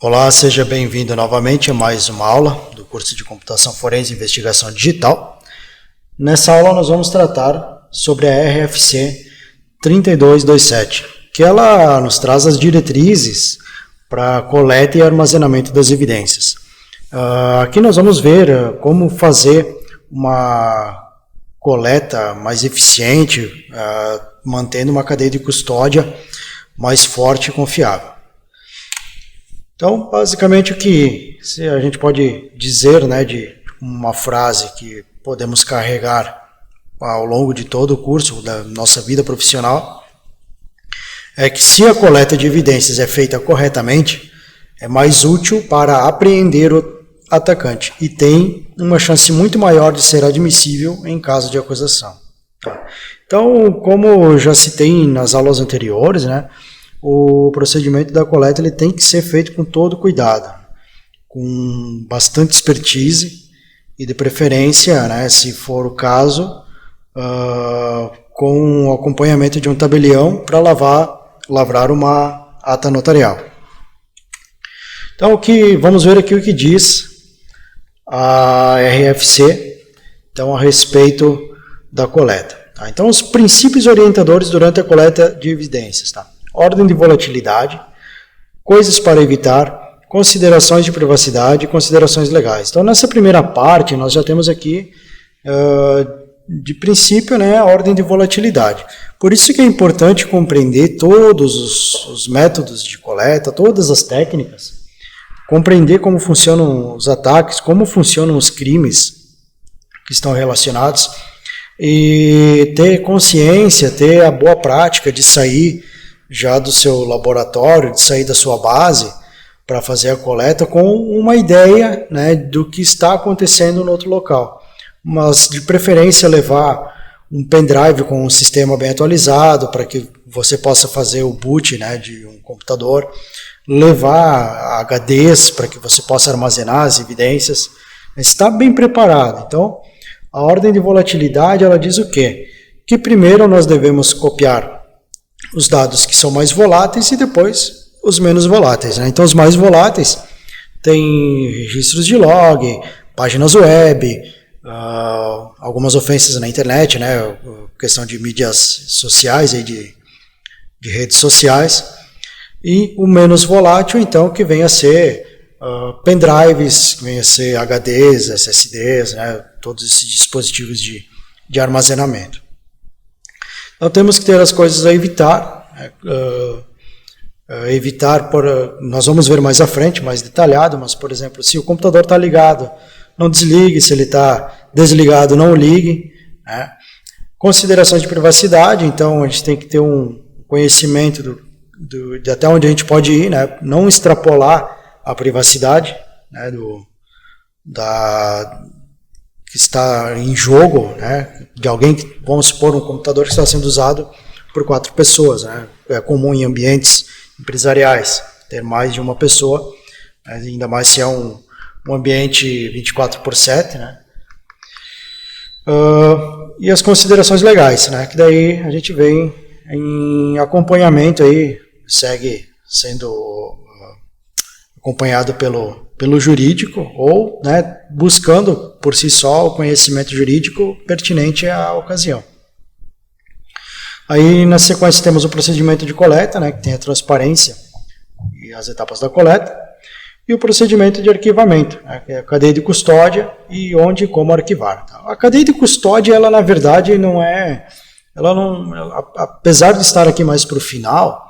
Olá, seja bem-vindo novamente a mais uma aula do curso de Computação Forense e Investigação Digital. Nessa aula nós vamos tratar sobre a RFC 3227, que ela nos traz as diretrizes para coleta e armazenamento das evidências. Aqui nós vamos ver como fazer uma coleta mais eficiente, mantendo uma cadeia de custódia mais forte e confiável. Então, basicamente, o que a gente pode dizer, de uma frase que podemos carregar ao longo de todo o curso da nossa vida profissional, é que se a coleta de evidências é feita corretamente, é mais útil para apreender o atacante e tem uma chance muito maior de ser admissível em caso de acusação. Então, como eu já citei nas aulas anteriores, o procedimento da coleta ele tem que ser feito com todo cuidado, com bastante expertise e, de preferência, se for o caso, com o acompanhamento de um tabelião para lavrar uma ata notarial. Então, vamos ver aqui o que diz a RFC a respeito da coleta. Então, os princípios orientadores durante a coleta de evidências. Ordem de volatilidade, coisas para evitar, considerações de privacidade e considerações legais. Então, nessa primeira parte, nós já temos aqui, de princípio, a ordem de volatilidade. Por isso que é importante compreender todos os métodos de coleta, todas as técnicas, compreender como funcionam os ataques, como funcionam os crimes que estão relacionados, e ter consciência, ter a boa prática de sair já do seu laboratório, de sair da sua base para fazer a coleta com uma ideia do que está acontecendo no outro local. Mas, de preferência, levar um pendrive com um sistema bem atualizado para que você possa fazer o boot de um computador, levar HDs para que você possa armazenar as evidências, está bem preparado. Então, a ordem de volatilidade ela diz o quê? Que primeiro nós devemos copiar os dados que são mais voláteis e depois os menos voláteis. Então, os mais voláteis têm registros de log, páginas web, algumas ofensas na internet, questão de mídias sociais, de redes sociais, e o menos volátil, então, que vem a ser pendrives, que vem a ser HDs, SSDs, todos esses dispositivos de armazenamento. Então temos que ter as coisas a evitar, nós vamos ver mais à frente, mais detalhado, mas, por exemplo, se o computador está ligado, não desligue, se ele está desligado, não ligue. Considerações de privacidade, então a gente tem que ter um conhecimento de até onde a gente pode ir, não extrapolar a privacidade que está em jogo, de alguém que, vamos supor, um computador que está sendo usado por 4 pessoas. É comum em ambientes empresariais ter mais de uma pessoa, ainda mais se é um ambiente 24/7. E as considerações legais, que daí a gente vem em acompanhamento, aí, segue sendo acompanhado pelo jurídico ou buscando por si só o conhecimento jurídico pertinente à ocasião. Aí na sequência temos o procedimento de coleta, que tem a transparência e as etapas da coleta, e o procedimento de arquivamento, que é a cadeia de custódia e onde e como arquivar. A cadeia de custódia, ela na verdade apesar de estar aqui mais para o final,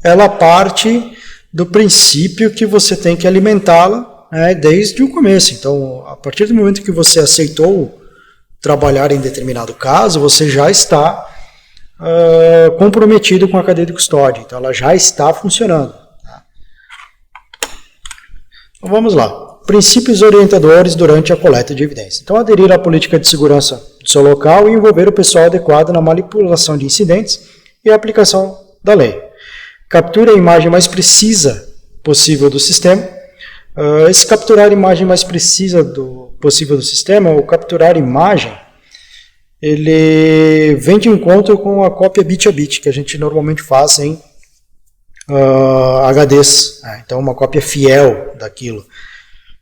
ela parte do princípio que você tem que alimentá-la desde o começo. Então, a partir do momento que você aceitou trabalhar em determinado caso, você já está comprometido com a cadeia de custódia. Então, ela já está funcionando. Então, vamos lá. Princípios orientadores durante a coleta de evidência. Então, aderir à política de segurança do seu local e envolver o pessoal adequado na manipulação de incidentes e a aplicação da lei. Capture a imagem mais precisa possível do sistema. Esse capturar a imagem mais precisa possível do sistema, ou capturar imagem, ele vem de encontro com a cópia bit a bit, que a gente normalmente faz em HDs, né? Então uma cópia fiel daquilo,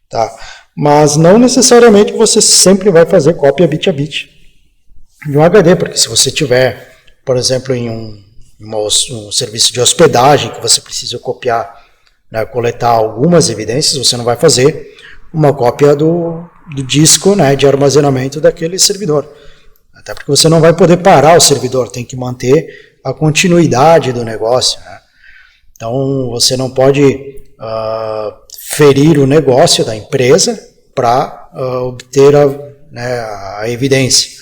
tá? Mas não necessariamente você sempre vai fazer cópia bit a bit de um HD, porque se você tiver, por exemplo, em um serviço de hospedagem que você precisa copiar, né, coletar algumas evidências, você não vai fazer uma cópia do disco, né, de armazenamento daquele servidor. Até porque você não vai poder parar o servidor, tem que manter a continuidade do negócio, né? Então você não pode ferir o negócio da empresa para obter a evidência.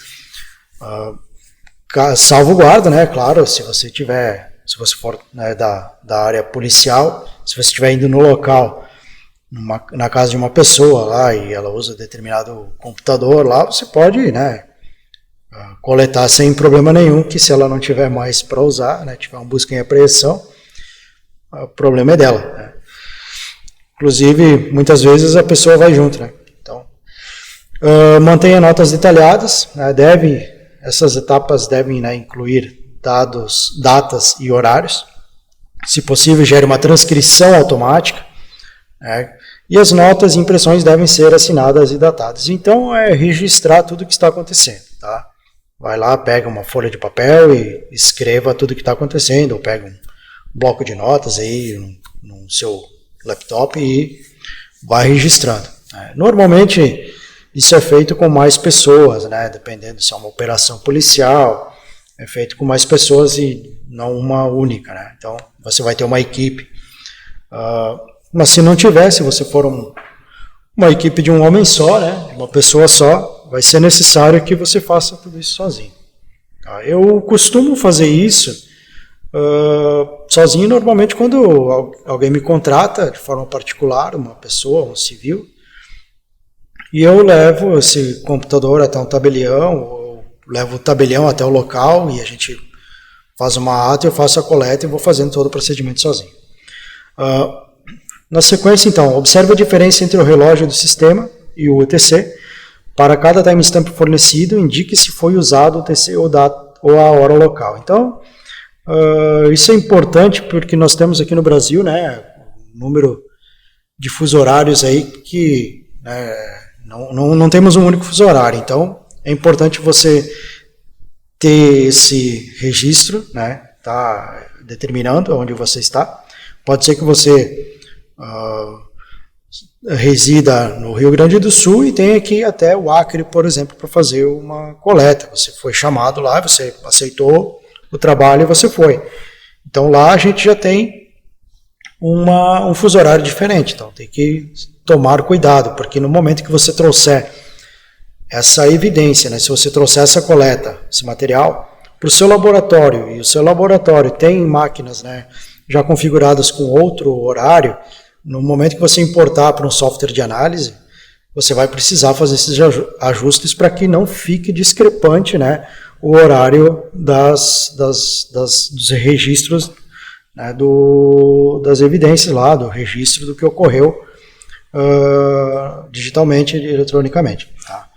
Salvaguarda, né? Claro, se você for, né, da área policial, se você estiver indo no local, na casa de uma pessoa lá e ela usa determinado computador lá, você pode, né, coletar sem problema nenhum, que se ela não tiver mais para usar, né, tiver uma busca em apreensão, o problema é dela, né? Inclusive, muitas vezes a pessoa vai junto, né? Então, mantenha notas detalhadas, né? Essas etapas devem, né, incluir dados, datas e horários. Se possível, gere uma transcrição automática, né? E as notas e impressões devem ser assinadas e datadas. Então, registrar tudo o que está acontecendo, tá? Vai lá, pega uma folha de papel e escreva tudo o que está acontecendo, ou pega um bloco de notas aí no seu laptop e vai registrando, né? Normalmente, isso é feito com mais pessoas, né? Dependendo se é uma operação policial, é feito com mais pessoas e não uma única, né? Então, você vai ter uma equipe. Mas se não tiver, se você for uma equipe de um homem só, né? De uma pessoa só, vai ser necessário que você faça tudo isso sozinho. Tá? Eu costumo fazer isso sozinho, normalmente quando alguém me contrata de forma particular, uma pessoa, um civil, e eu levo esse computador até um tabelião, ou levo o tabelião até o local e a gente faz uma ata, eu faço a coleta e vou fazendo todo o procedimento sozinho. Na sequência, então, observe a diferença entre o relógio do sistema e o UTC. Para cada timestamp fornecido, indique se foi usado o UTC ou a hora local. Então, isso é importante porque nós temos aqui no Brasil, né, um número de fuso horários aí que não temos um único fuso horário. Então, é importante você ter esse registro, né, tá determinando onde você está. Pode ser que você resida no Rio Grande do Sul e tenha que ir até o Acre, por exemplo, para fazer uma coleta. Você foi chamado lá, você aceitou o trabalho e você foi. Então lá a gente já tem um fuso horário diferente, então tem que tomar cuidado, porque no momento que você trouxer essa evidência, né, se você trouxer essa coleta, esse material, para o seu laboratório, e o seu laboratório tem máquinas, né, já configuradas com outro horário, no momento que você importar para um software de análise, você vai precisar fazer esses ajustes para que não fique discrepante, né, o horário dos registros, né, das evidências lá, do registro do que ocorreu digitalmente e eletronicamente. Tá?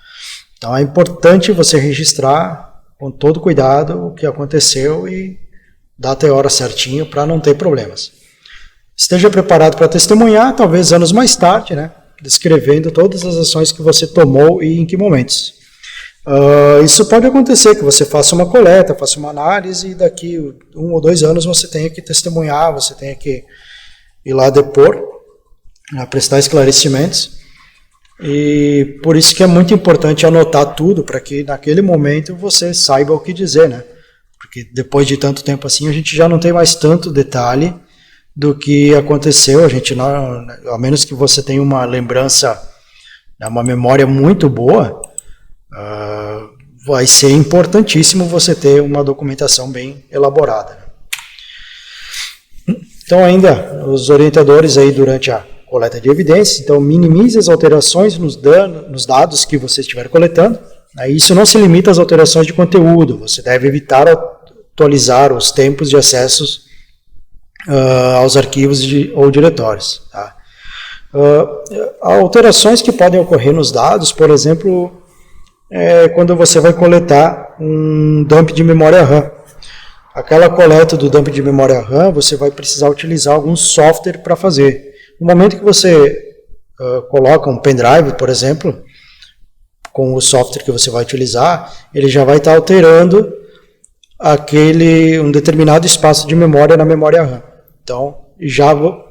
Então é importante você registrar com todo cuidado o que aconteceu e data e hora certinho para não ter problemas. Esteja preparado para testemunhar, talvez anos mais tarde, né, descrevendo todas as ações que você tomou e em que momentos. Isso pode acontecer, que você faça uma coleta, faça uma análise e daqui 1 ou 2 anos você tenha que testemunhar, você tenha que ir lá depor, prestar esclarecimentos. E por isso que é muito importante anotar tudo, para que naquele momento você saiba o que dizer, né? Porque depois de tanto tempo assim, a gente já não tem mais tanto detalhe do que aconteceu. A gente não, a menos que você tenha uma lembrança, uma memória muito boa, vai ser importantíssimo você ter uma documentação bem elaborada. Então ainda, os orientadores aí durante a coleta de evidências, então minimize as alterações nos dados que você estiver coletando. Isso não se limita às alterações de conteúdo, você deve evitar atualizar os tempos de acessos aos arquivos ou diretórios. Tá? Alterações que podem ocorrer nos dados, por exemplo, quando você vai coletar um dump de memória RAM. aquela coleta do dump de memória RAM, você vai precisar utilizar algum software para fazer. No momento que você coloca um pendrive, por exemplo, com o software que você vai utilizar, ele já vai estar alterando um determinado espaço de memória na memória RAM. Então,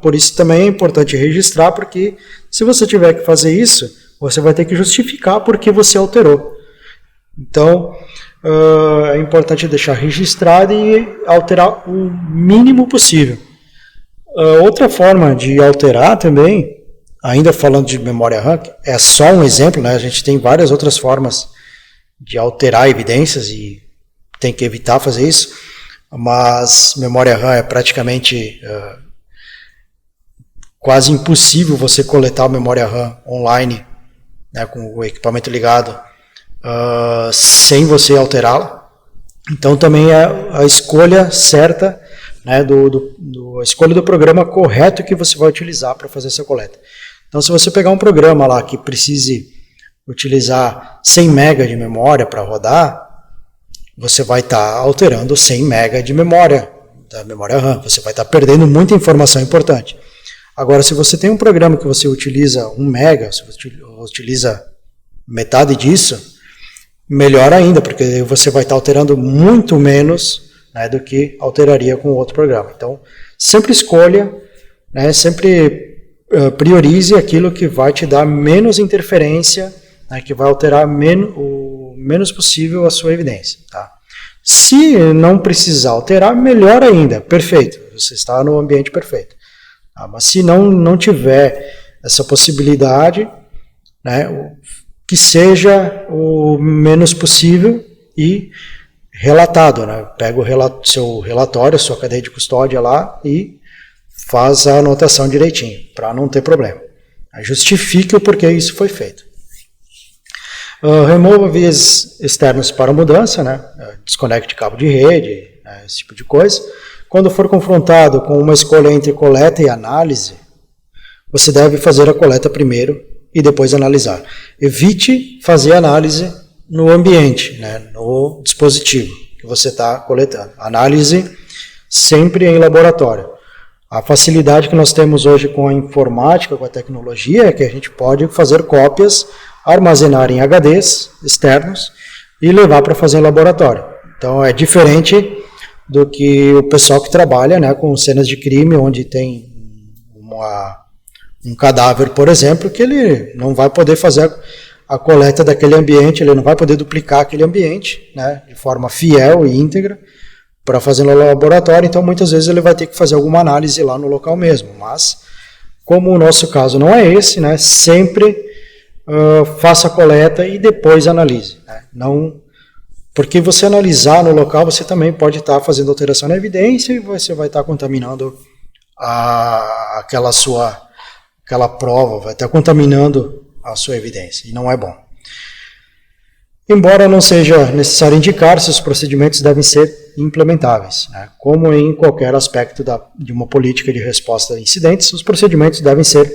por isso também é importante registrar, porque se você tiver que fazer isso, você vai ter que justificar por que você alterou. Então, é importante deixar registrado e alterar o mínimo possível. Outra forma de alterar também, ainda falando de memória RAM, é só um exemplo, né? A gente tem várias outras formas de alterar evidências e tem que evitar fazer isso, mas memória RAM é praticamente quase impossível você coletar a memória RAM online, né, com o equipamento ligado, sem você alterá-la. Então também é a escolha certa, né, a escolha do programa correto que você vai utilizar para fazer essa coleta. Então, se você pegar um programa lá que precise utilizar 100 MB de memória para rodar, você vai estar alterando 100 MB de memória, da memória RAM. Você vai estar perdendo muita informação importante. Agora, se você tem um programa que você utiliza 1 MB, se você utiliza metade disso, melhor ainda, porque você vai estar alterando muito menos, né, do que alteraria com outro programa. Então, sempre escolha, né, sempre priorize aquilo que vai te dar menos interferência, né, que vai alterar o menos possível a sua evidência. Tá? Se não precisar alterar, melhor ainda, perfeito, você está no ambiente perfeito. Tá? Mas se não tiver essa possibilidade, né, que seja o menos possível e relatado. Né? Pega seu relatório, sua cadeia de custódia lá e faz a anotação direitinho, para não ter problema. Justifique o porquê isso foi feito. Remova vias externas para mudança, né? Desconecte cabo de rede, né? Esse tipo de coisa. Quando for confrontado com uma escolha entre coleta e análise, você deve fazer a coleta primeiro e depois analisar. Evite fazer análise no ambiente, né? No dispositivo que você está coletando. Análise sempre em laboratório. A facilidade que nós temos hoje com a informática, com a tecnologia, é que a gente pode fazer cópias, armazenar em HDs externos e levar para fazer em laboratório. Então é diferente do que o pessoal que trabalha, né, com cenas de crime, onde tem um cadáver, por exemplo, que ele não vai poder fazer a coleta daquele ambiente, ele não vai poder duplicar aquele ambiente, né, de forma fiel e íntegra, para fazer no laboratório, então muitas vezes ele vai ter que fazer alguma análise lá no local mesmo, mas como o nosso caso não é esse, né, sempre faça a coleta e depois analise. Né, não, porque você analisar no local, você também pode estar fazendo alteração na evidência e você vai estar contaminando aquela prova, vai estar contaminando a sua evidência, e não é bom. Embora não seja necessário indicar se os procedimentos devem ser implementáveis, né? Como em qualquer aspecto de uma política de resposta a incidentes, os procedimentos devem ser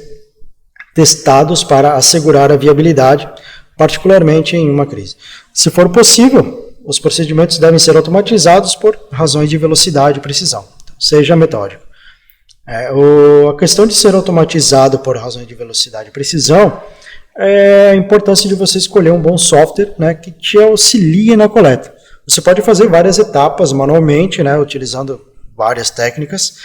testados para assegurar a viabilidade, particularmente em uma crise. Se for possível, os procedimentos devem ser automatizados por razões de velocidade e precisão. Então, seja metódico. A questão de ser automatizado por razões de velocidade e precisão é a importância de você escolher um bom software, né, que te auxilie na coleta. Você pode fazer várias etapas manualmente, né, utilizando várias técnicas,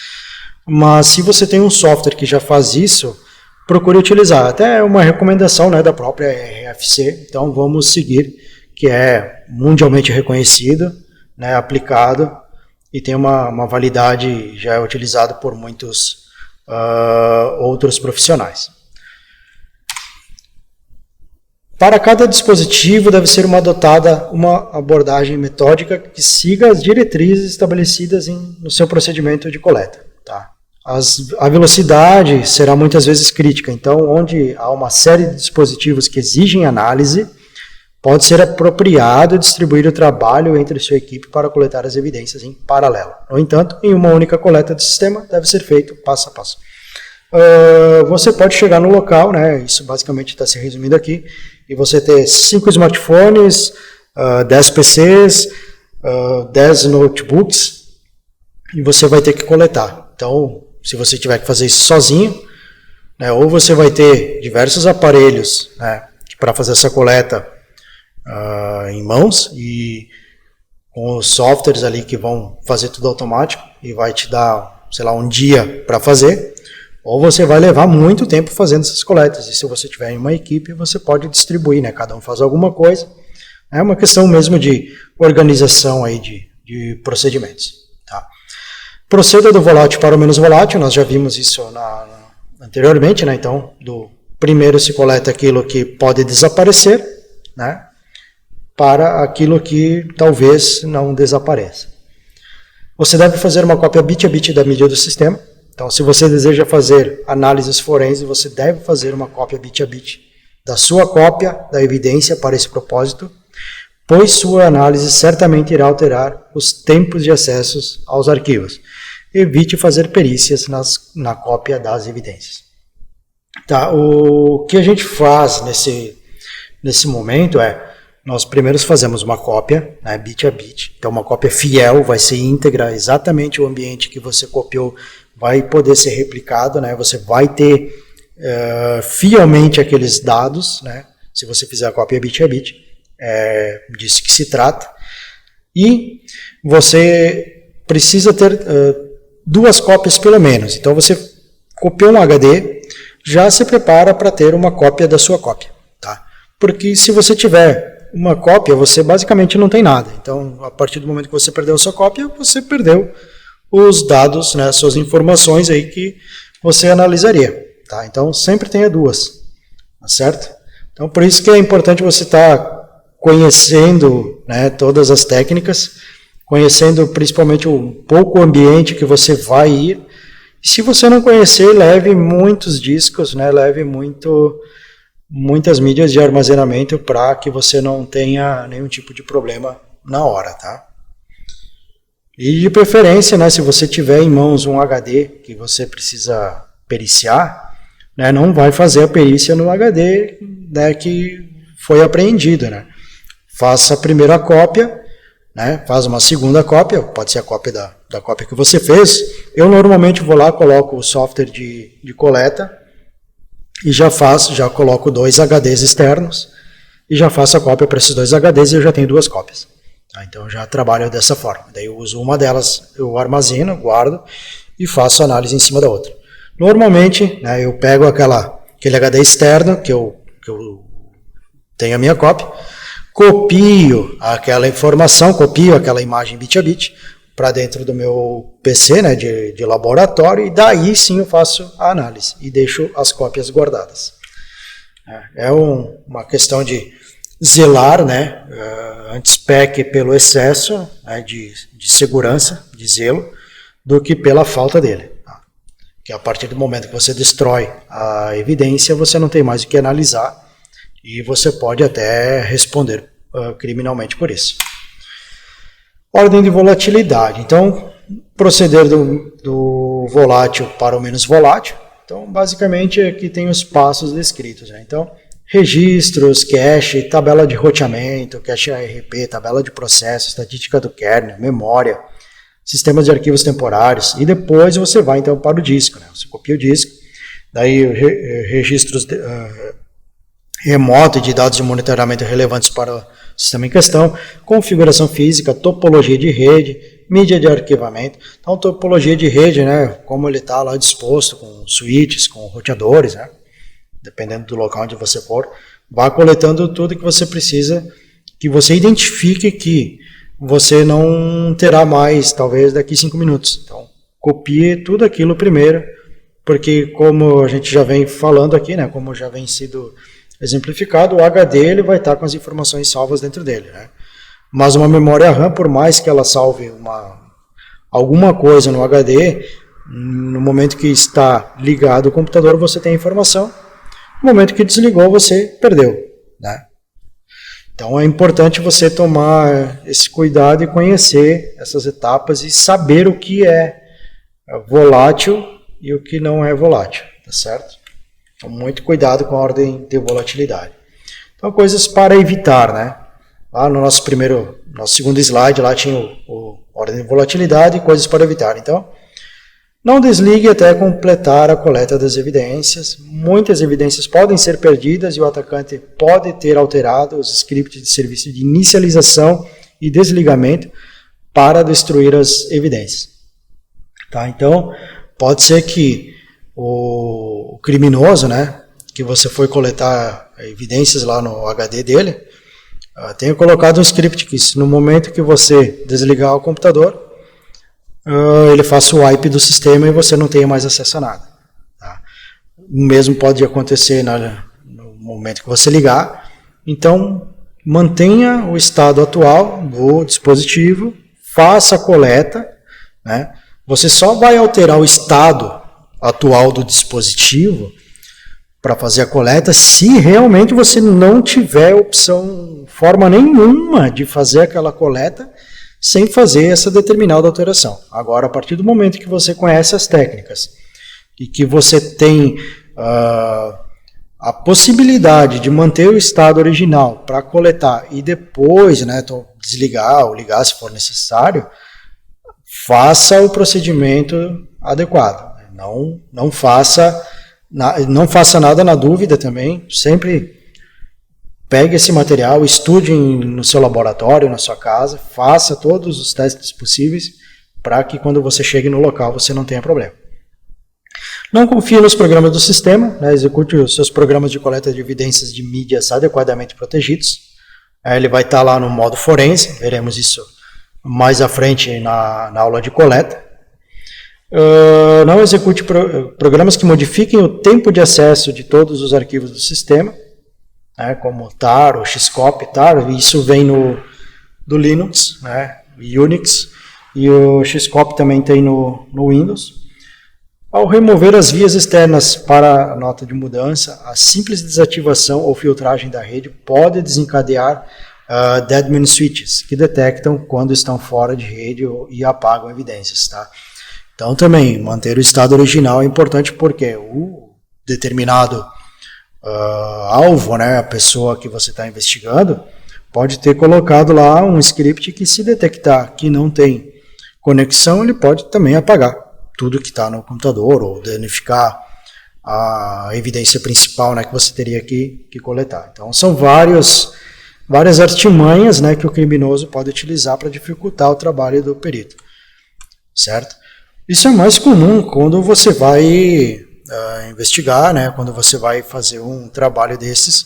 mas se você tem um software que já faz isso, procure utilizar. Até uma recomendação, né, da própria RFC, então vamos seguir, que é mundialmente reconhecido, né, aplicado e tem uma validade, já é utilizado por muitos outros profissionais. Para cada dispositivo deve ser adotada uma abordagem metódica que siga as diretrizes estabelecidas no seu procedimento de coleta. Tá? A velocidade será muitas vezes crítica, então onde há uma série de dispositivos que exigem análise, pode ser apropriado distribuir o trabalho entre sua equipe para coletar as evidências em paralelo. No entanto, em uma única coleta do sistema deve ser feito passo a passo. Você pode chegar no local, né, isso basicamente está se resumindo aqui, e você ter 5 smartphones, 10 PCs, 10 notebooks, e você vai ter que coletar. Então, se você tiver que fazer isso sozinho, né, ou você vai ter diversos aparelhos, né, para fazer essa coleta em mãos e com os softwares ali que vão fazer tudo automático e vai te dar, sei lá, um dia para fazer, ou você vai levar muito tempo fazendo essas coletas. E se você tiver em uma equipe, você pode distribuir, né, cada um faz alguma coisa. É uma questão mesmo de organização aí de procedimentos. Tá? Proceda do volátil para o menos volátil, nós já vimos isso anteriormente, né? Então, primeiro se coleta aquilo que pode desaparecer, né? Para aquilo que talvez não desapareça. Você deve fazer uma cópia bit a bit da mídia do sistema. Então, se você deseja fazer análises forenses, você deve fazer uma cópia bit a bit da sua cópia da evidência para esse propósito, pois sua análise certamente irá alterar os tempos de acessos aos arquivos. Evite fazer perícias na cópia das evidências. Tá, o que a gente faz nesse momento nós primeiro fazemos uma cópia, né, bit a bit, então uma cópia fiel, vai ser íntegra, exatamente o ambiente que você copiou vai poder ser replicado, né, você vai ter fielmente aqueles dados, né, se você fizer a cópia bit a bit, disso que se trata, e você precisa ter duas cópias pelo menos. Então você copiou um HD, já se prepara para ter uma cópia da sua cópia, tá? Porque se você tiver uma cópia, você basicamente não tem nada. Então, a partir do momento que você perdeu a sua cópia, você perdeu os dados, né, suas informações aí que você analisaria, tá? Então, sempre tenha duas, tá certo? Então, por isso que é importante você estar conhecendo, né, todas as técnicas, conhecendo principalmente um pouco o ambiente que você vai ir. E se você não conhecer, leve muitos discos, né, leve muitas mídias de armazenamento para que você não tenha nenhum tipo de problema na hora, tá? E de preferência, né, se você tiver em mãos um HD que você precisa periciar, né, não vai fazer a perícia no HD, né, que foi apreendido, né? Faça a primeira cópia, né, faz uma segunda cópia, pode ser a cópia da cópia que você fez. Eu normalmente vou lá, coloco o software de coleta e já coloco 2 HDs externos e já faço a cópia para esses 2 HDs e eu já tenho 2 cópias. Tá? Então eu já trabalho dessa forma. Daí eu uso uma delas, eu armazeno, guardo e faço análise em cima da outra. Normalmente, né, eu pego aquele HD externo que eu tenho a minha cópia, copio aquela informação, copio aquela imagem bit a bit para dentro do meu PC, né, de laboratório, e daí sim eu faço a análise e deixo as cópias guardadas. É uma questão de zelar, né, antes peque pelo excesso, né, de segurança, de zelo, do que pela falta dele. Que a partir do momento que você destrói a evidência, você não tem mais o que analisar, e você pode até responder criminalmente por isso. Ordem de volatilidade. Então, proceder do volátil para o menos volátil. Então, basicamente, aqui tem os passos descritos, né? Então, registros, cache, tabela de roteamento, cache ARP, tabela de processo, estatística do kernel, memória, sistemas de arquivos temporários, e depois você vai então para o disco, né? Você copia o disco, daí registros remoto de dados de monitoramento relevantes para o sistema em questão, configuração física, topologia de rede, mídia de arquivamento. Então, topologia de rede, né, como ele está lá disposto, com switches, com roteadores, né, dependendo do local onde você for, vá coletando tudo que você precisa, que você identifique que você não terá mais, talvez daqui 5 minutos. Então, copie tudo aquilo primeiro, porque como a gente já vem falando aqui, né, como já vem sido exemplificado, o HD ele vai estar com as informações salvas dentro dele, né? Mas uma memória RAM, por mais que ela salve alguma coisa no HD, no momento que está ligado o computador, você tem a informação, no momento que desligou, você perdeu, né? Então é importante você tomar esse cuidado e conhecer essas etapas e saber o que é volátil e o que não é volátil, tá certo? Então, muito cuidado com a ordem de volatilidade. Então, coisas para evitar, né? Lá no nosso segundo slide, lá tinha o ordem de volatilidade e coisas para evitar. Então, não desligue até completar a coleta das evidências. Muitas evidências podem ser perdidas e o atacante pode ter alterado os scripts de serviço de inicialização e desligamento para destruir as evidências. Tá? Então, pode ser que o criminoso, né, que você foi coletar evidências lá no HD dele, tenha colocado um script que, no momento que você desligar o computador, ele faça o wipe do sistema e você não tenha mais acesso a nada. Tá? O mesmo pode acontecer no momento que você ligar. Então, mantenha o estado atual do dispositivo, faça a coleta, né? Você só vai alterar o estado atual do dispositivo para fazer a coleta se realmente você não tiver forma nenhuma de fazer aquela coleta sem fazer essa determinada alteração. Agora, a partir do momento que você conhece as técnicas e que você tem a possibilidade de manter o estado original para coletar e depois, né, desligar ou ligar se for necessário, faça o procedimento adequado. Não faça nada na dúvida também. Sempre pegue esse material, estude no seu laboratório, na sua casa, faça todos os testes possíveis para que quando você chegue no local você não tenha problema. Não confie nos programas do sistema, né? Execute os seus programas de coleta de evidências de mídias adequadamente protegidos. Ele vai estar lá no modo forense, veremos isso mais à frente na aula de coleta. Não execute programas que modifiquem o tempo de acesso de todos os arquivos do sistema, né, como tar ou xcop, isso vem do Linux, né, Unix, e o xcop também tem no Windows. Ao remover as vias externas para a nota de mudança, a simples desativação ou filtragem da rede pode desencadear deadman switches, que detectam quando estão fora de rede e apagam evidências. Tá? Então também, manter o estado original é importante porque o determinado alvo, né, a pessoa que você está investigando, pode ter colocado lá um script que, se detectar que não tem conexão, ele pode também apagar tudo que está no computador ou danificar a evidência principal, né, que você teria que coletar. Então são várias artimanhas, né, que o criminoso pode utilizar para dificultar o trabalho do perito. Certo? Isso é mais comum quando você vai investigar, né, quando você vai fazer um trabalho desses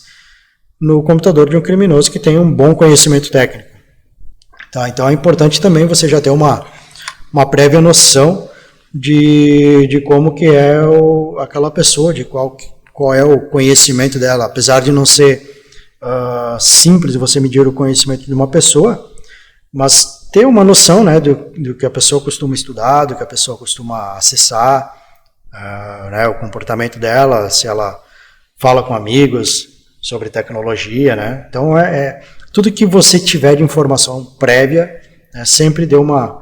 no computador de um criminoso que tem um bom conhecimento técnico. Tá? Então é importante também você já ter uma prévia noção de como que é aquela pessoa, de qual é o conhecimento dela. Apesar de não ser simples você medir o conhecimento de uma pessoa, mas ter uma noção, né, do que a pessoa costuma estudar, do que a pessoa costuma acessar, né, o comportamento dela, se ela fala com amigos sobre tecnologia, né? Então tudo que você tiver de informação prévia, né, sempre dê uma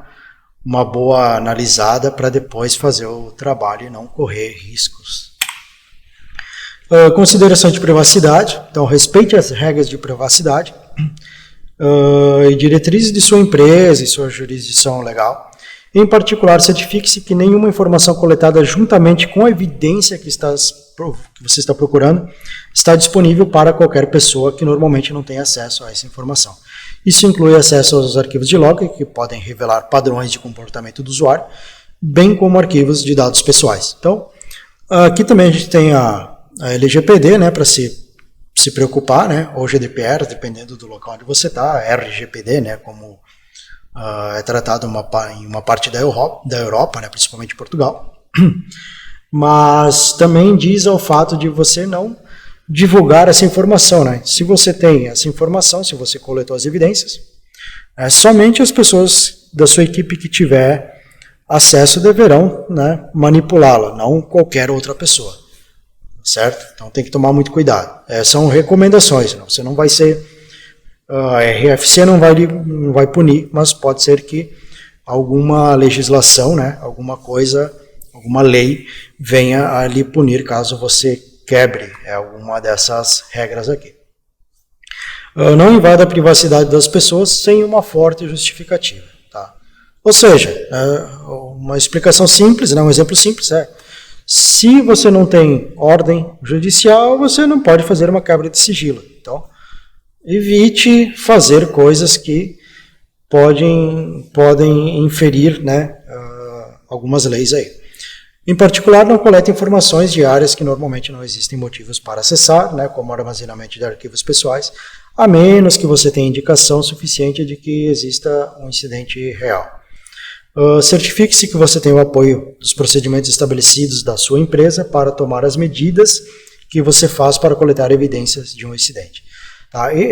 boa analisada para depois fazer o trabalho e não correr riscos. Consideração de privacidade. Então, respeite as regras de privacidade e diretrizes de sua empresa e sua jurisdição legal. Em particular, certifique-se que nenhuma informação coletada juntamente com a evidência que você está procurando está disponível para qualquer pessoa que normalmente não tem acesso a essa informação. Isso inclui acesso aos arquivos de log, que podem revelar padrões de comportamento do usuário, bem como arquivos de dados pessoais. Então, aqui também a gente tem a LGPD, né, para se preocupar, né, ou GDPR, dependendo do local onde você está, RGPD, né, como é tratado em uma parte da Europa, né, principalmente Portugal. Mas também diz ao fato de você não divulgar essa informação, né? Se você tem essa informação, se você coletou as evidências, somente as pessoas da sua equipe que tiver acesso deverão, né, manipulá-la, não qualquer outra pessoa, certo? Então tem que tomar muito cuidado. São recomendações, não? Você não vai ser, a RFC não vai punir, mas pode ser que alguma legislação, né, alguma lei venha a lhe punir caso você quebre alguma dessas regras aqui. Não invada a privacidade das pessoas sem uma forte justificativa. Tá? Ou seja, uma explicação simples, né, um exemplo simples é: se você não tem ordem judicial, você não pode fazer uma quebra de sigilo. Então, evite fazer coisas que podem inferir, né, algumas leis aí. Em particular, não coleta informações de áreas que normalmente não existem motivos para acessar, né, como armazenamento de arquivos pessoais, a menos que você tenha indicação suficiente de que exista um incidente real. Certifique-se que você tem o apoio dos procedimentos estabelecidos da sua empresa para tomar as medidas que você faz para coletar evidências de um incidente. Tá? E,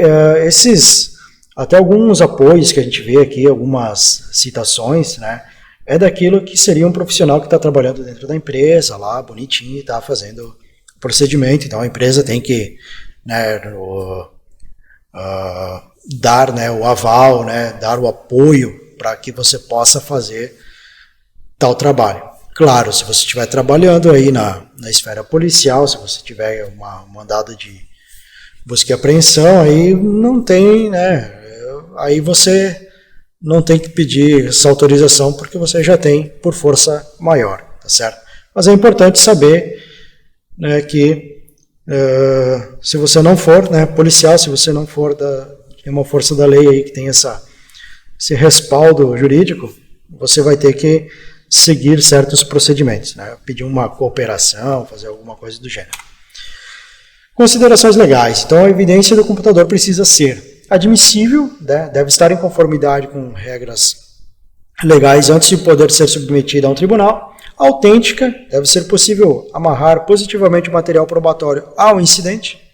até alguns apoios que a gente vê aqui, algumas citações, né, é daquilo que seria um profissional que está trabalhando dentro da empresa, lá, bonitinho, e está fazendo o procedimento. Então, a empresa tem que, né, dar, né, o aval, né, dar o apoio para que você possa fazer tal trabalho. Claro, se você estiver trabalhando aí na esfera policial, se você tiver um mandado de busca e apreensão, aí não tem, né, aí você não tem que pedir essa autorização porque você já tem por força maior, tá certo? Mas é importante saber, né, que se você não for, né, policial, se você não for de uma força da lei aí que tem esse respaldo jurídico, você vai ter que seguir certos procedimentos, né? Pedir uma cooperação, fazer alguma coisa do gênero. Considerações legais. Então, a evidência do computador precisa ser admissível, né? Deve estar em conformidade com regras legais antes de poder ser submetida a um tribunal. Autêntica, deve ser possível amarrar positivamente o material probatório ao incidente.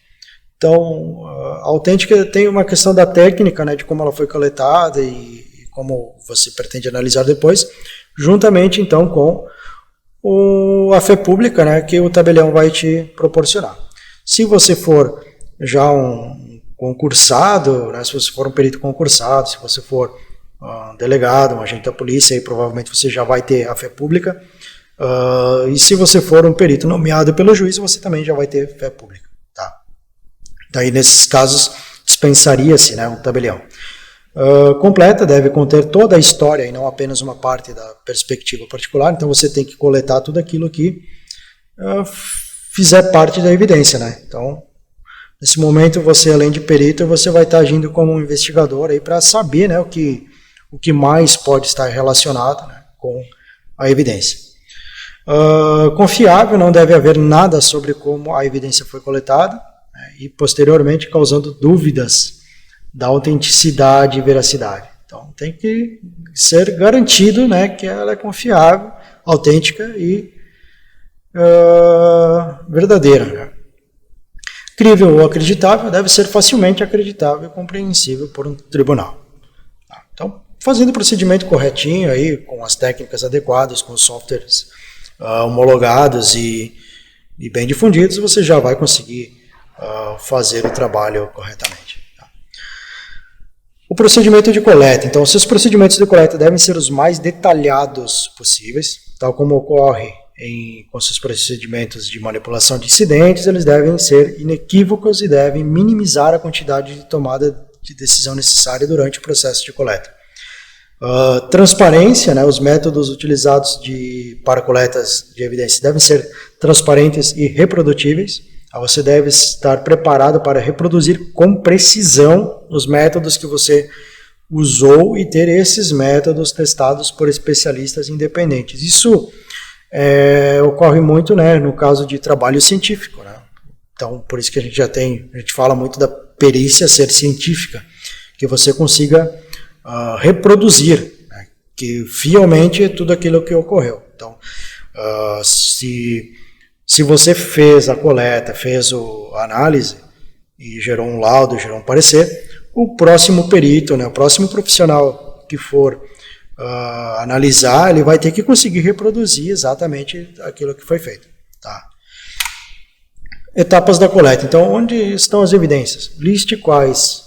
Então, a autêntica tem uma questão da técnica, né, de como ela foi coletada e como você pretende analisar depois, juntamente, então, com a fé pública, né, que o tabelião vai te proporcionar. Se você for já um concursado, né, se você for um perito concursado, se você for um delegado, um agente da polícia, aí provavelmente você já vai ter a fé pública. E se você for um perito nomeado pelo juiz, você também já vai ter fé pública. Tá? Daí, nesses casos, dispensaria-se, né, um tabelião. Completa, deve conter toda a história e não apenas uma parte da perspectiva particular. Então, você tem que coletar tudo aquilo que fizer parte da evidência, né? Então, nesse momento, você, além de perito, você vai estar agindo como um investigador aí para saber, né, o que mais pode estar relacionado, né, com a evidência. Confiável, não deve haver nada sobre como a evidência foi coletada, né, e posteriormente causando dúvidas da autenticidade e veracidade. Então, tem que ser garantido, né, que ela é confiável, autêntica e verdadeira. Né? Crível ou acreditável, deve ser facilmente acreditável e compreensível por um tribunal. Então, fazendo o procedimento corretinho, aí, com as técnicas adequadas, com os softwares homologados e bem difundidos, você já vai conseguir fazer o trabalho corretamente. Tá? O procedimento de coleta. Então, seus procedimentos de coleta devem ser os mais detalhados possíveis, tal como ocorre com seus procedimentos de manipulação de incidentes. Eles devem ser inequívocos e devem minimizar a quantidade de tomada de decisão necessária durante o processo de coleta. Transparência, né, os métodos utilizados para coletas de evidências devem ser transparentes e reprodutíveis. Você deve estar preparado para reproduzir com precisão os métodos que você usou e ter esses métodos testados por especialistas independentes. Isso ocorre muito, né, no caso de trabalho científico. Né? Então, por isso que a gente fala muito da perícia ser científica, que você consiga reproduzir, né, que fielmente tudo aquilo que ocorreu. Então, se você fez a coleta, fez a análise e gerou um laudo, gerou um parecer, o próximo perito, né, o próximo profissional que for analisar, ele vai ter que conseguir reproduzir exatamente aquilo que foi feito. Tá? Etapas da coleta. Então, onde estão as evidências? Liste quais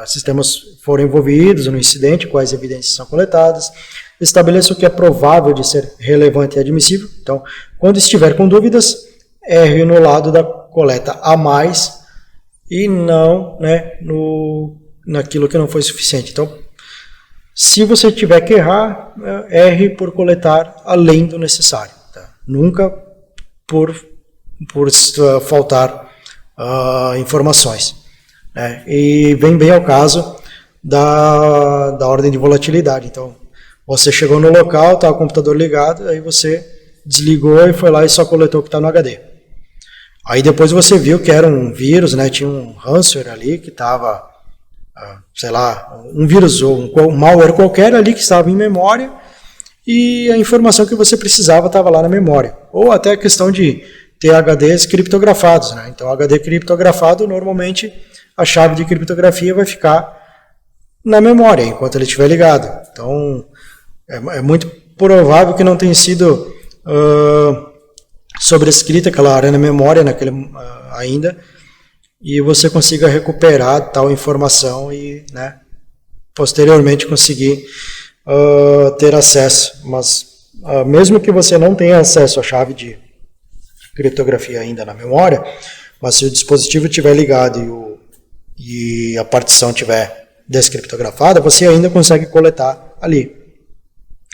sistemas foram envolvidos no incidente, quais evidências são coletadas. Estabeleça o que é provável de ser relevante e admissível. Então, quando estiver com dúvidas, erre no lado da coleta a mais e não, né, naquilo que não foi suficiente. Então, Se você tiver que errar, erre por coletar além do necessário. Tá? Nunca por faltar informações. Né? E vem bem ao caso da ordem de volatilidade. Então, você chegou no local, está o computador ligado, aí você desligou e foi lá e só coletou o que está no HD. Aí depois você viu que era um vírus, né? Tinha um ransomware ali que estava, sei lá, um vírus ou um malware qualquer ali que estava em memória e a informação que você precisava estava lá na memória. Ou até a questão de ter HDs criptografados, né? Então, HD criptografado, normalmente a chave de criptografia vai ficar na memória enquanto ele estiver ligado. Então, é muito provável que não tenha sido sobrescrita aquela área na memória ainda, e você consiga recuperar tal informação e, né, posteriormente conseguir ter acesso. Mas mesmo que você não tenha acesso à chave de criptografia ainda na memória, mas se o dispositivo estiver ligado e a partição estiver descriptografada, você ainda consegue coletar ali,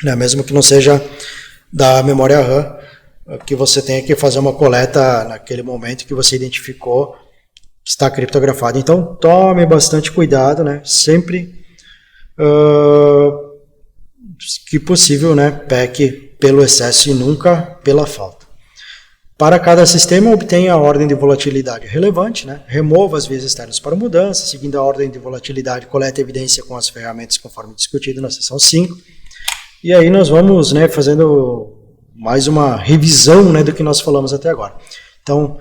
né? Mesmo que não seja da memória RAM, que você tenha que fazer uma coleta naquele momento que você identificou que está criptografado. Então, tome bastante cuidado, né? Sempre que possível, né? Peque pelo excesso e nunca pela falta. Para cada sistema, obtenha a ordem de volatilidade relevante, né? Remova as vias externas para mudança, seguindo a ordem de volatilidade, coleta evidência com as ferramentas conforme discutido na seção 5. E aí nós vamos, né, fazendo mais uma revisão, né, do que nós falamos até agora. Então,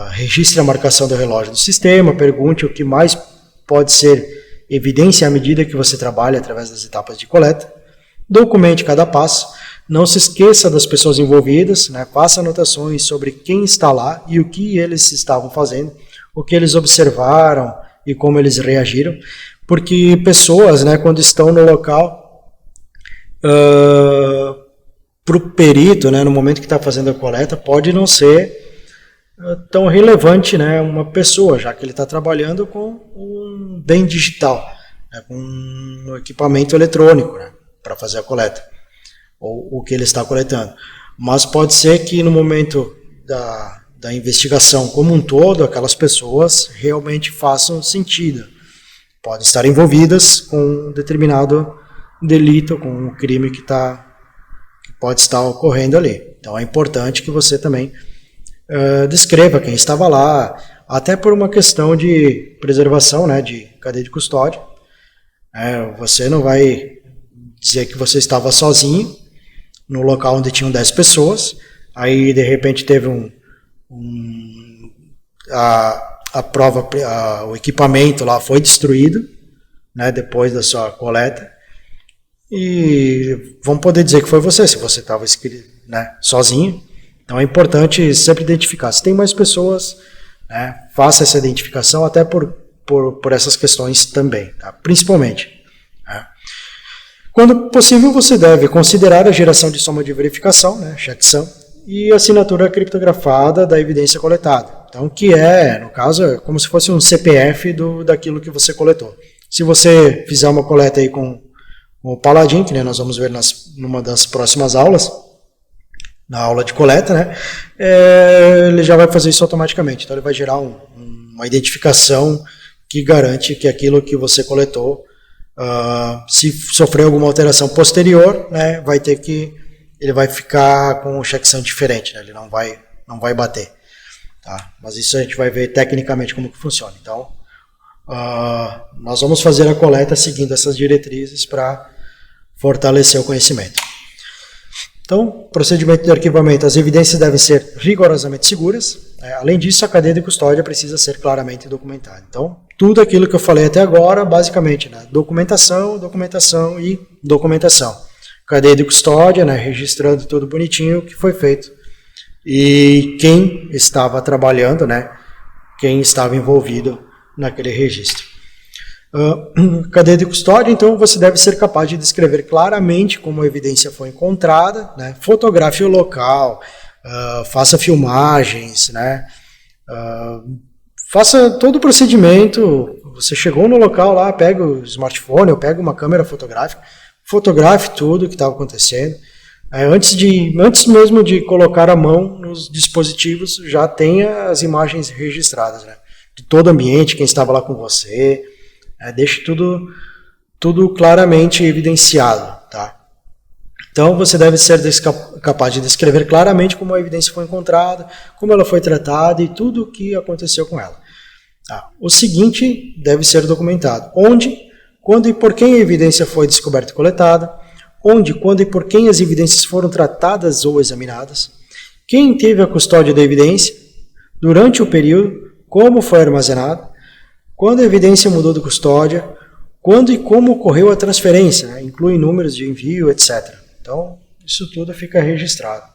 registre a marcação do relógio do sistema, pergunte o que mais pode ser evidência à medida que você trabalha através das etapas de coleta, documente cada passo, não se esqueça das pessoas envolvidas, né, faça anotações sobre quem está lá e o que eles estavam fazendo, o que eles observaram e como eles reagiram, porque pessoas, né, quando estão no local, para o perito, né, no momento que está fazendo a coleta, pode não ser tão relevante, né, uma pessoa, já que ele está trabalhando com um bem digital, né, com um equipamento eletrônico, né, para fazer a coleta, ou o que ele está coletando. Mas pode ser que no momento da investigação como um todo, aquelas pessoas realmente façam sentido, podem estar envolvidas com um determinado delito, com um crime que pode estar ocorrendo ali. Então é importante que você também descreva quem estava lá, até por uma questão de preservação, né, de cadeia de custódia. Você não vai dizer que você estava sozinho no local onde tinham 10 pessoas, aí de repente teve a prova, o equipamento lá foi destruído, né, depois da sua coleta, e vão poder dizer que foi você, se você estava, né, sozinho. Então é importante sempre identificar. Se tem mais pessoas, né, faça essa identificação, até por essas questões também, tá? Principalmente. Né? Quando possível, você deve considerar a geração de soma de verificação, né, checksum, e assinatura criptografada da evidência coletada. Então, que no caso, é como se fosse um CPF daquilo que você coletou. Se você fizer uma coleta aí com o Paladin, que, né, nós vamos ver numa das próximas aulas, na aula de coleta, né, ele já vai fazer isso automaticamente. Então ele vai gerar uma identificação que garante que aquilo que você coletou, se sofrer alguma alteração posterior, né, ele vai ficar com um checksum diferente, né, ele não vai bater. Tá? Mas isso a gente vai ver tecnicamente como que funciona. Então, nós vamos fazer a coleta seguindo essas diretrizes para fortalecer o conhecimento. Então, procedimento de arquivamento. As evidências devem ser rigorosamente seguras. Além disso, a cadeia de custódia precisa ser claramente documentada. Então, tudo aquilo que eu falei até agora, basicamente, né, documentação e documentação. Cadeia de custódia, né, registrando tudo bonitinho o que foi feito. E quem estava trabalhando, né, quem estava envolvido naquele registro. Cadeia de custódia, então você deve ser capaz de descrever claramente como a evidência foi encontrada, né? Fotografe o local, faça filmagens, né? Faça todo o procedimento Você chegou no local lá, pega o smartphone ou pega uma câmera fotográfica, fotografe tudo o que estava acontecendo. Antes mesmo de colocar a mão nos dispositivos, já tenha as imagens registradas, né? De todo o ambiente, quem estava lá com você, deixe tudo claramente evidenciado, tá? Então você deve ser capaz de descrever claramente como a evidência foi encontrada, como ela foi tratada e tudo o que aconteceu com ela. O seguinte deve ser documentado: onde, quando e por quem a evidência foi descoberta e coletada, onde, quando e por quem as evidências foram tratadas ou examinadas, quem teve a custódia da evidência, durante o período, como foi armazenada, quando a evidência mudou de custódia, quando e como ocorreu a transferência, né? Inclui números de envio, etc. Então, isso tudo fica registrado.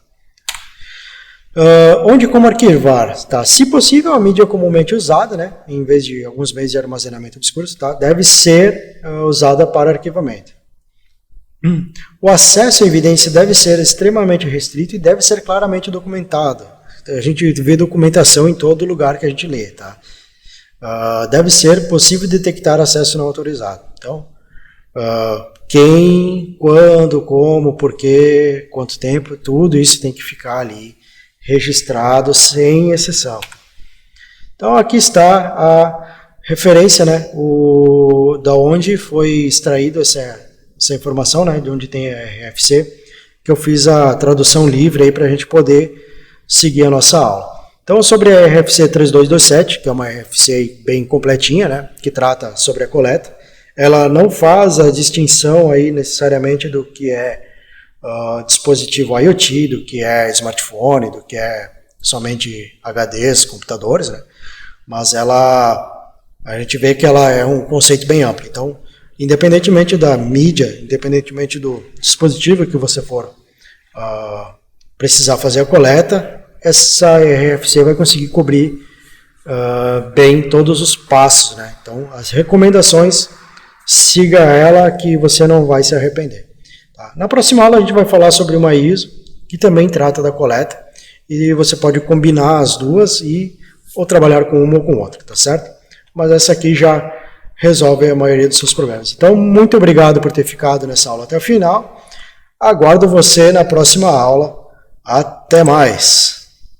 Onde e como arquivar? Tá? Se possível, a mídia comumente usada, né? Em vez de alguns meios de armazenamento obscuros, tá? Deve ser usada para arquivamento. O acesso à evidência deve ser extremamente restrito e deve ser claramente documentado. A gente vê documentação em todo lugar que a gente lê, tá? Deve ser possível detectar acesso não autorizado. Então, quem, quando, como, porquê, quanto tempo, tudo isso tem que ficar ali registrado sem exceção. Então, aqui está a referência, né? Da onde foi extraído essa informação, né, de onde tem a RFC, que eu fiz a tradução livre aí para a gente poder seguir a nossa aula. Então, sobre a RFC 3227, que é uma RFC bem completinha, né, que trata sobre a coleta, ela não faz a distinção aí necessariamente do que é dispositivo IoT, do que é smartphone, do que é somente HDs, computadores, né, mas a gente vê que ela é um conceito bem amplo. Então, independentemente da mídia, independentemente do dispositivo que você for precisar fazer a coleta, essa RFC vai conseguir cobrir bem todos os passos, né? Então, as recomendações, siga ela que você não vai se arrepender. Tá? Na próxima aula a gente vai falar sobre uma ISO, que também trata da coleta, e você pode combinar as duas ou trabalhar com uma ou com outra, tá certo? Mas essa aqui já resolve a maioria dos seus problemas. Então, muito obrigado por ter ficado nessa aula até o final. Aguardo você na próxima aula. Até mais!